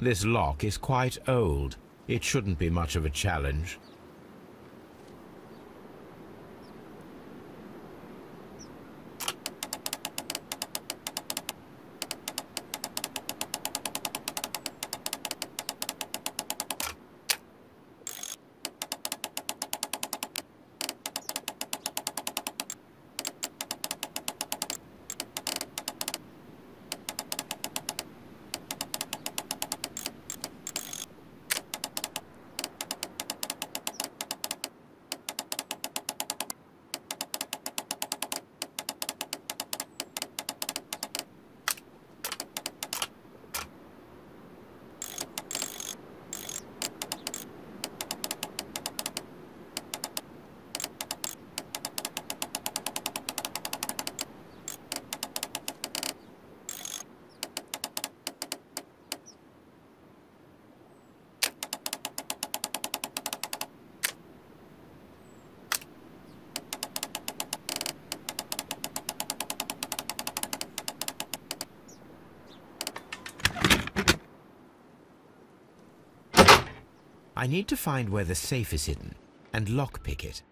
This lock is quite old. It shouldn't be much of a challenge. I need to find where the safe is hidden and lockpick it.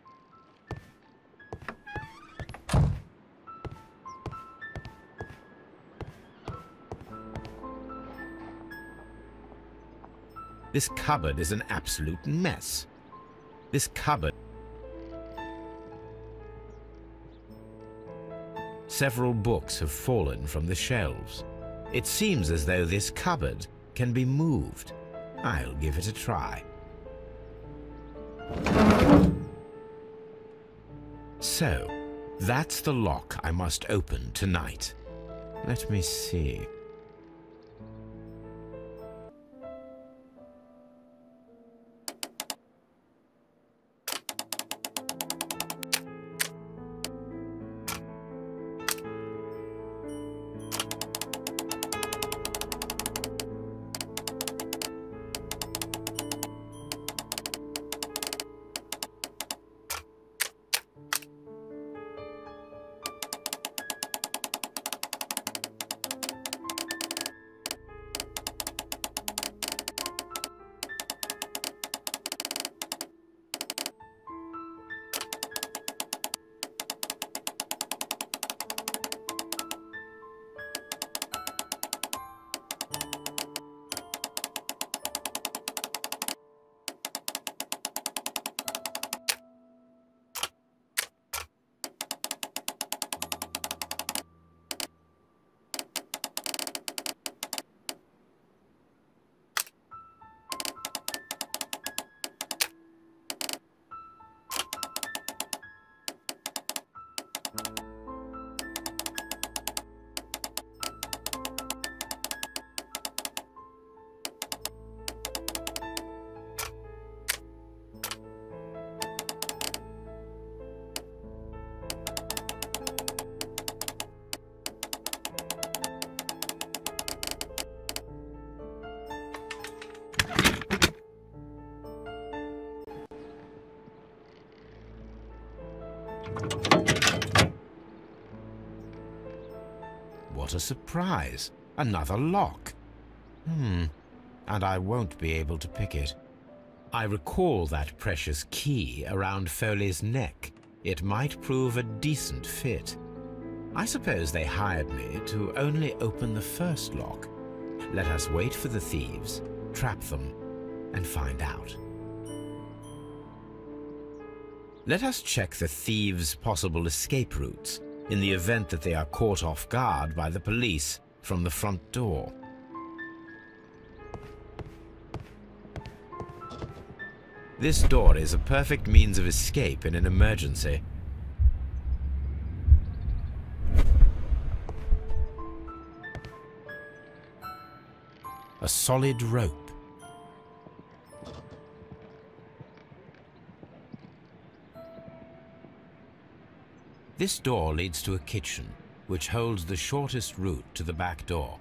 This cupboard is an absolute mess. This cupboard... Several books have fallen from the shelves. It seems as though this cupboard can be moved. I'll give it a try. So, that's the lock I must open tonight. Let me see. What a surprise! Another lock. And I won't be able to pick it. I recall that precious key around Foley's neck. It might prove a decent fit. I suppose they hired me to only open the first lock. Let us wait for the thieves, trap them, and find out. Let us check the thieves' possible escape routes in the event that they are caught off guard by the police from the front door. This door is a perfect means of escape in an emergency. A solid rope. This door leads to a kitchen, which holds the shortest route to the back door.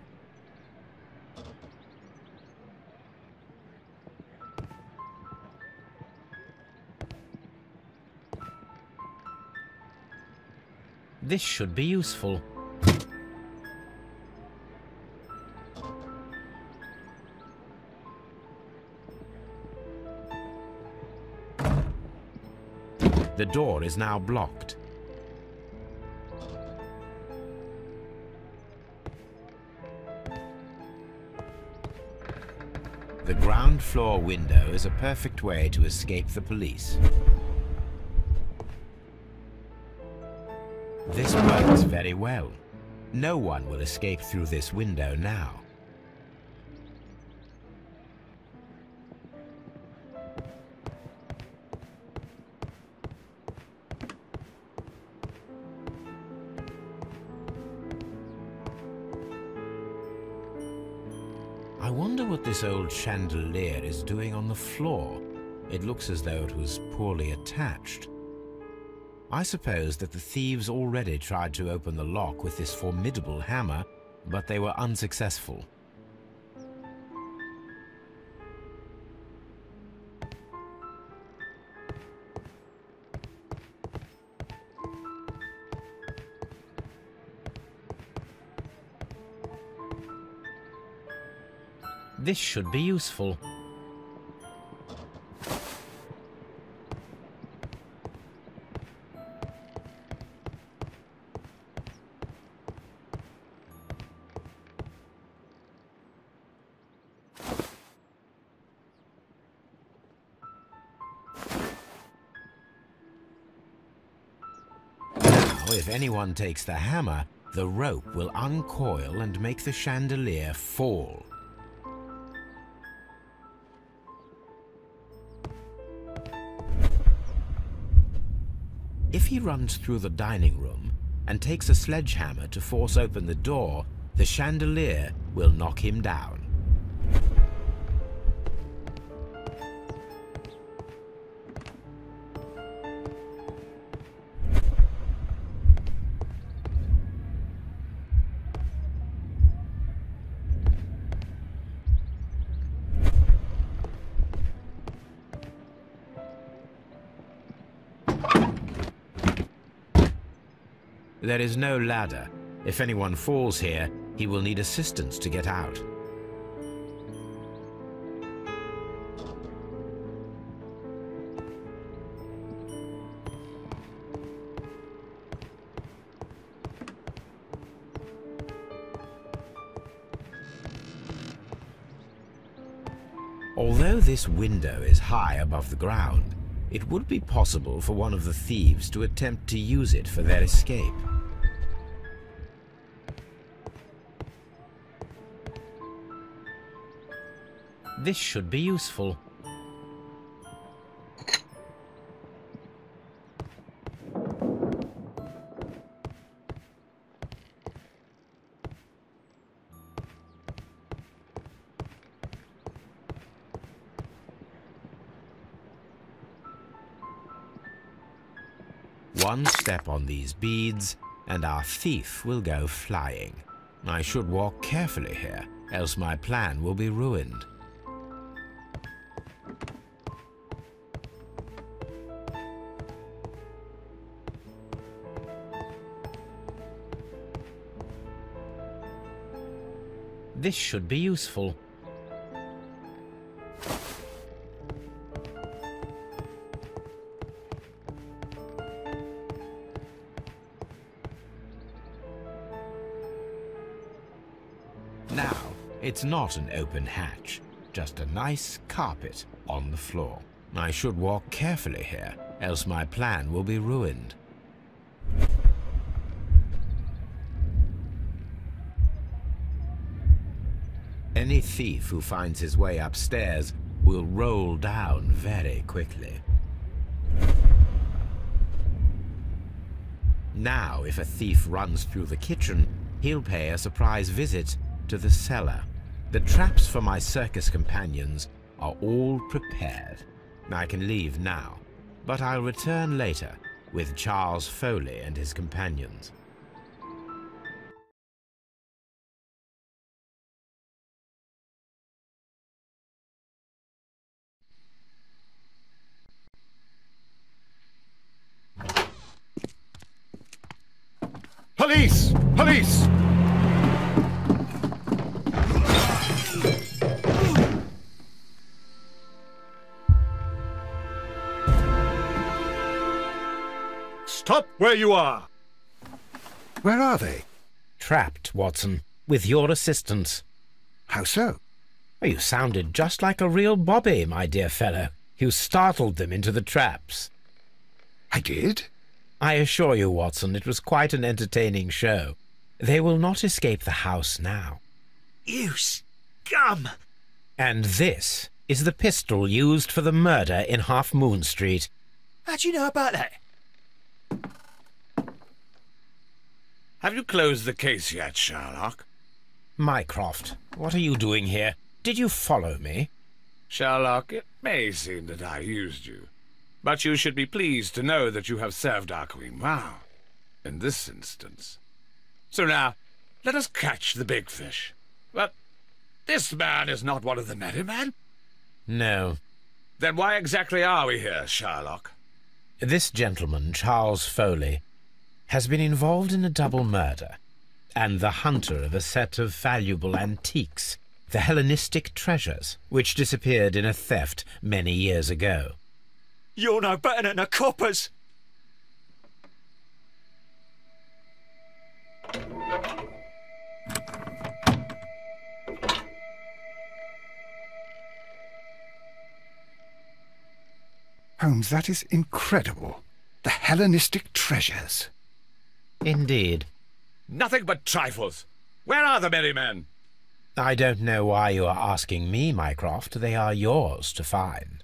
This should be useful. The door is now blocked. The ground floor window is a perfect way to escape the police. This works very well. No one will escape through this window now. I wonder what this old chandelier is doing on the floor. It looks as though it was poorly attached. I suppose that the thieves already tried to open the lock with this formidable hammer, but they were unsuccessful. This should be useful. Now, if anyone takes the hammer, the rope will uncoil and make the chandelier fall. If he runs through the dining room and takes a sledgehammer to force open the door, the chandelier will knock him down. There is no ladder. If anyone falls here, he will need assistance to get out. Although this window is high above the ground, it would be possible for one of the thieves to attempt to use it for their escape. This should be useful. One step on these beads, and our thief will go flying. I should walk carefully here, else my plan will be ruined. This should be useful. Now, it's not an open hatch, just a nice carpet on the floor. I should walk carefully here, else my plan will be ruined. Any thief who finds his way upstairs will roll down very quickly. Now, if a thief runs through the kitchen, he'll pay a surprise visit to the cellar. The traps for my circus companions are all prepared. I can leave now, but I'll return later with Charles Foley and his companions. Police! Police! Stop where you are! Where are they? Trapped, Watson, with your assistance. How so? Oh, you sounded just like a real bobby, my dear fellow. You startled them into the traps. I did? I assure you, Watson, it was quite an entertaining show. They will not escape the house now. You scum! And this is the pistol used for the murder in Half Moon Street. How do you know about that? Have you closed the case yet, Sherlock? Mycroft, what are you doing here? Did you follow me? Sherlock, it may seem that I used you, but you should be pleased to know that you have served our Queen well, in this instance. So now, let us catch the big fish. But this man is not one of the merry men? No. Then why exactly are we here, Sherlock? This gentleman, Charles Foley, has been involved in a double murder, and the hunter of a set of valuable antiques, the Hellenistic treasures, which disappeared in a theft many years ago. You're no better than the coppers! Holmes, that is incredible. The Hellenistic treasures. Indeed. Nothing but trifles. Where are the merry men? I don't know why you are asking me, Mycroft. They are yours to find.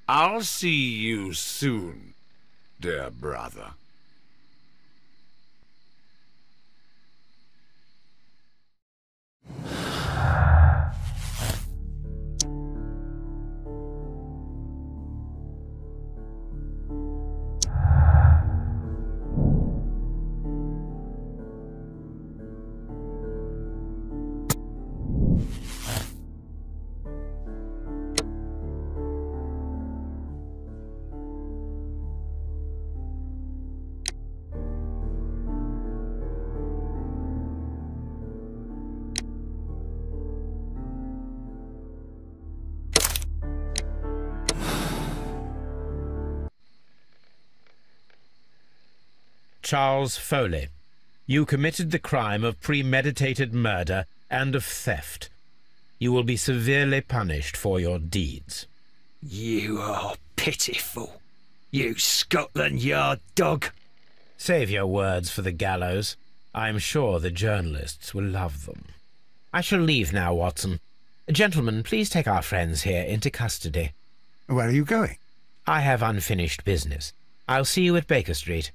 I'll see you soon, dear brother. Charles Foley, you committed the crime of premeditated murder and of theft. You will be severely punished for your deeds. You are pitiful, you Scotland Yard dog. Save your words for the gallows. I am sure the journalists will love them. I shall leave now, Watson. Gentlemen, please take our friends here into custody. Where are you going? I have unfinished business. I'll see you at Baker Street.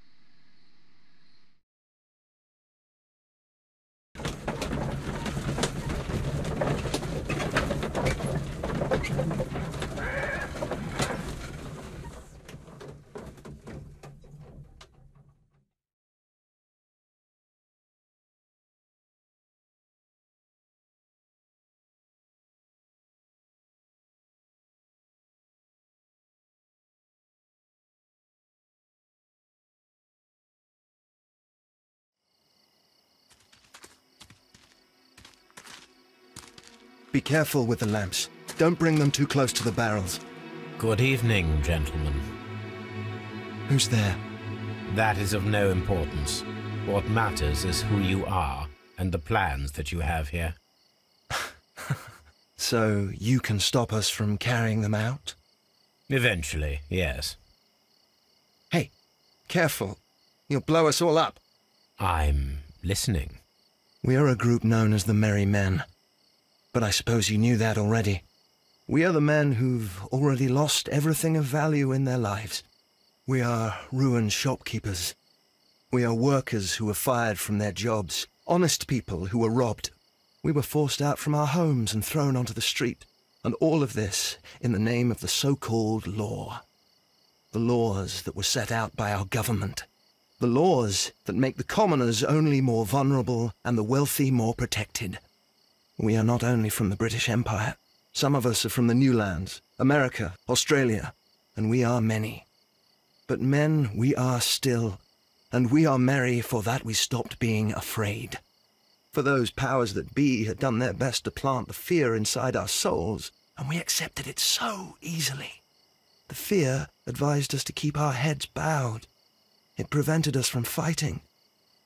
Be careful with the lamps. Don't bring them too close to the barrels. Good evening, gentlemen. Who's there? That is of no importance. What matters is who you are and the plans that you have here. So you can stop us from carrying them out? Eventually, yes. Hey, careful. You'll blow us all up. I'm listening. We are a group known as the Merry Men. But I suppose you knew that already. We are the men who've already lost everything of value in their lives. We are ruined shopkeepers. We are workers who were fired from their jobs. Honest people who were robbed. We were forced out from our homes and thrown onto the street. And all of this in the name of the so-called law. The laws that were set out by our government. The laws that make the commoners only more vulnerable and the wealthy more protected. We are not only from the British Empire. Some of us are from the New Lands, America, Australia, and we are many. But men we are still, and we are merry for that we stopped being afraid. For those powers that be had done their best to plant the fear inside our souls, and we accepted it so easily. The fear advised us to keep our heads bowed. It prevented us from fighting.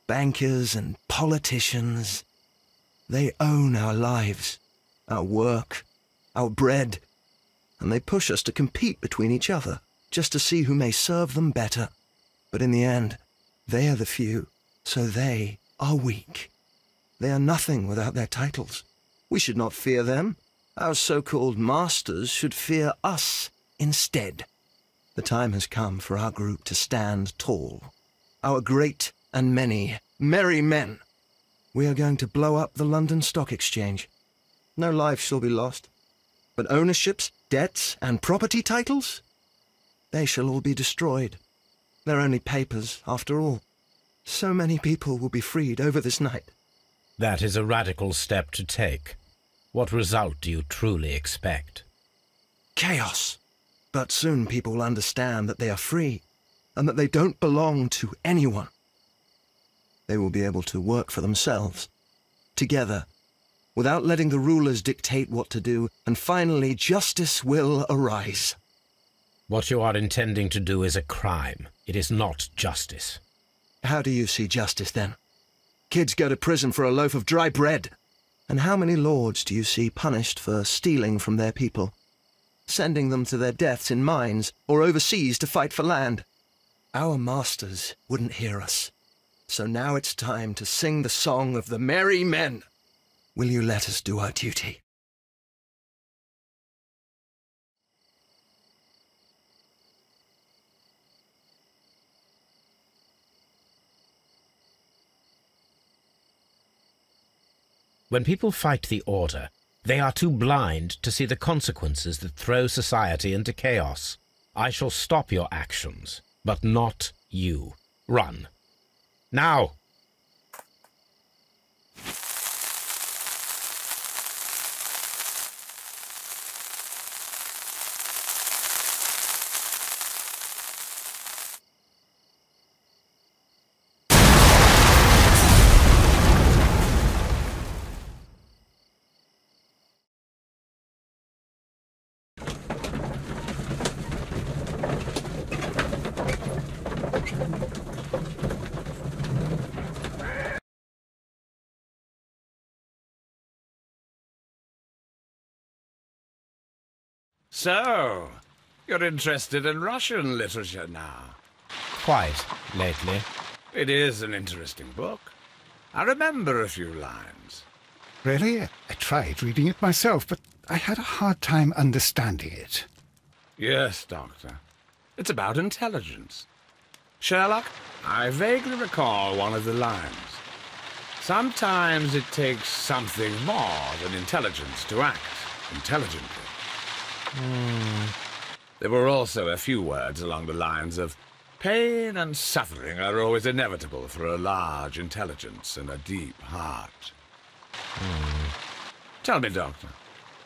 Bankers and politicians, they own our lives, our work, our bread, and they push us to compete between each other just to see who may serve them better. But in the end, they are the few, so they are weak. They are nothing without their titles. We should not fear them. Our so-called masters should fear us instead. The time has come for our group to stand tall. Our great and many merry men. We are going to blow up the London Stock Exchange. No life shall be lost. But ownerships, debts, and property titles? They shall all be destroyed. They're only papers, after all. So many people will be freed over this night. That is a radical step to take. What result do you truly expect? Chaos. But soon people will understand that they are free, and that they don't belong to anyone. They will be able to work for themselves, together, without letting the rulers dictate what to do, and finally justice will arise. What you are intending to do is a crime. It is not justice. How do you see justice, then? Kids go to prison for a loaf of dry bread. And how many lords do you see punished for stealing from their people, sending them to their deaths in mines or overseas to fight for land? Our masters wouldn't hear us. So now it's time to sing the song of the merry men. Will you let us do our duty? When people fight the order, they are too blind to see the consequences that throw society into chaos. I shall stop your actions, but not you. Run. Now! So, you're interested in Russian literature now? Quite, lately. It is an interesting book. I remember a few lines. Really? I tried reading it myself, but I had a hard time understanding it. Yes, Doctor. It's about intelligence. Sherlock, I vaguely recall one of the lines. Sometimes it takes something more than intelligence to act intelligently. There were also a few words along the lines of pain and suffering are always inevitable for a large intelligence and a deep heart. Tell me, Doctor,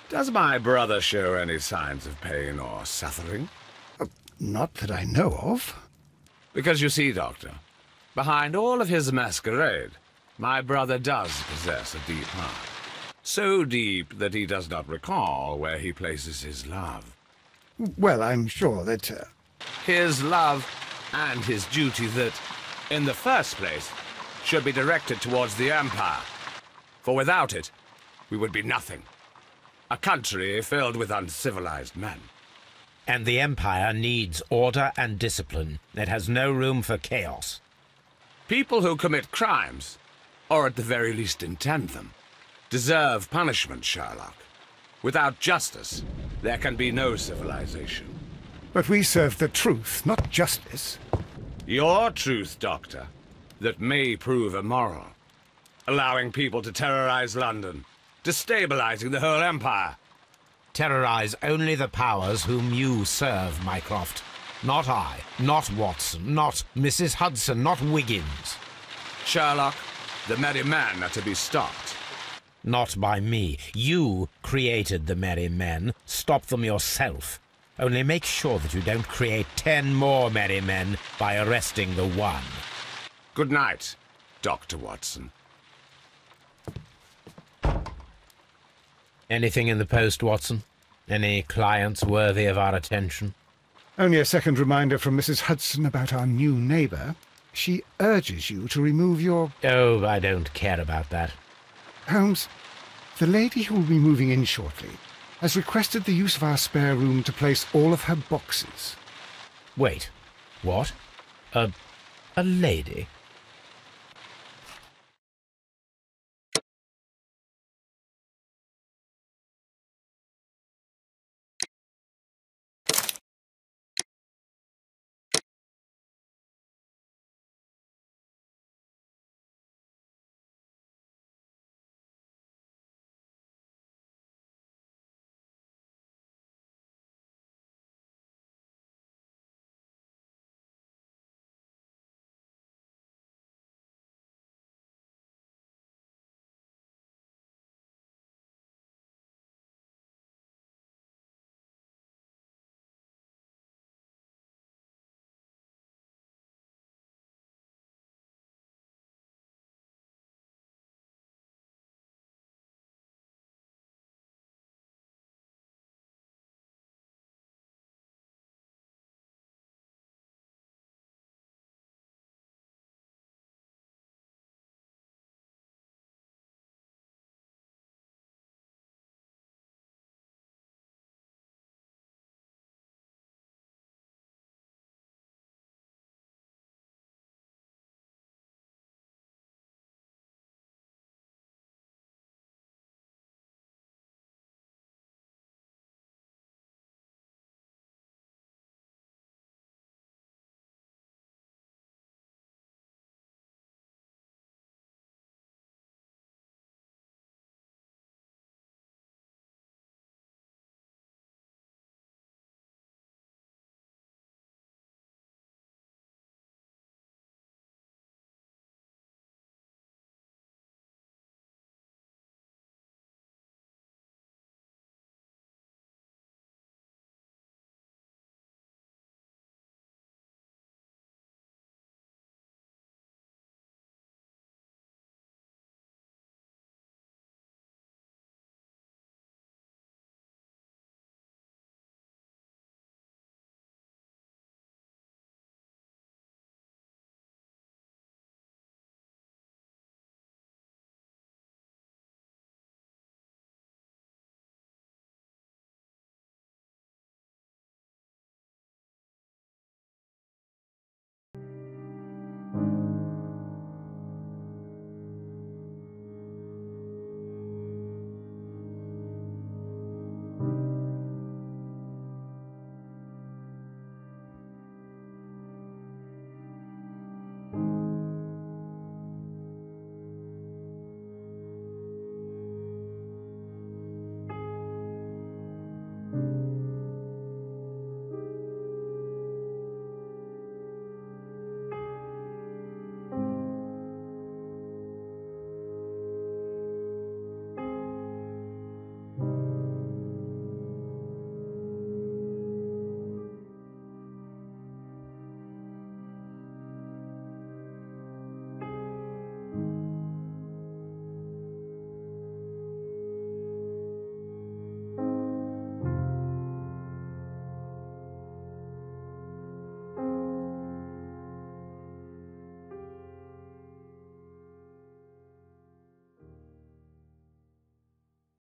does my brother show any signs of pain or suffering? Not that I know of. Because you see, Doctor, behind all of his masquerade, my brother does possess a deep heart. So deep that he does not recall where he places his love. Well, I'm sure that... His love and his duty that, in the first place, should be directed towards the Empire. For without it, we would be nothing. A country filled with uncivilized men. And the Empire needs order and discipline. It has no room for chaos. People who commit crimes, or at the very least intend them, deserve punishment, Sherlock. Without justice, there can be no civilization. But we serve the truth, not justice. Your truth, Doctor, that may prove immoral. Allowing people to terrorize London, destabilizing the whole empire. Terrorize only the powers whom you serve, Mycroft. Not I, not Watson, not Mrs. Hudson, not Wiggins. Sherlock, the merry men are to be stopped. Not by me. You created the merry men. Stop them yourself. Only make sure that you don't create 10 more merry men by arresting the one. Good night, Dr. Watson. Anything in the post, Watson? Any clients worthy of our attention? Only a second reminder from Mrs. Hudson about our new neighbour. She urges you to remove your... Oh, I don't care about that. Holmes, the lady who will be moving in shortly has requested the use of our spare room to place all of her boxes. Wait, what? A lady?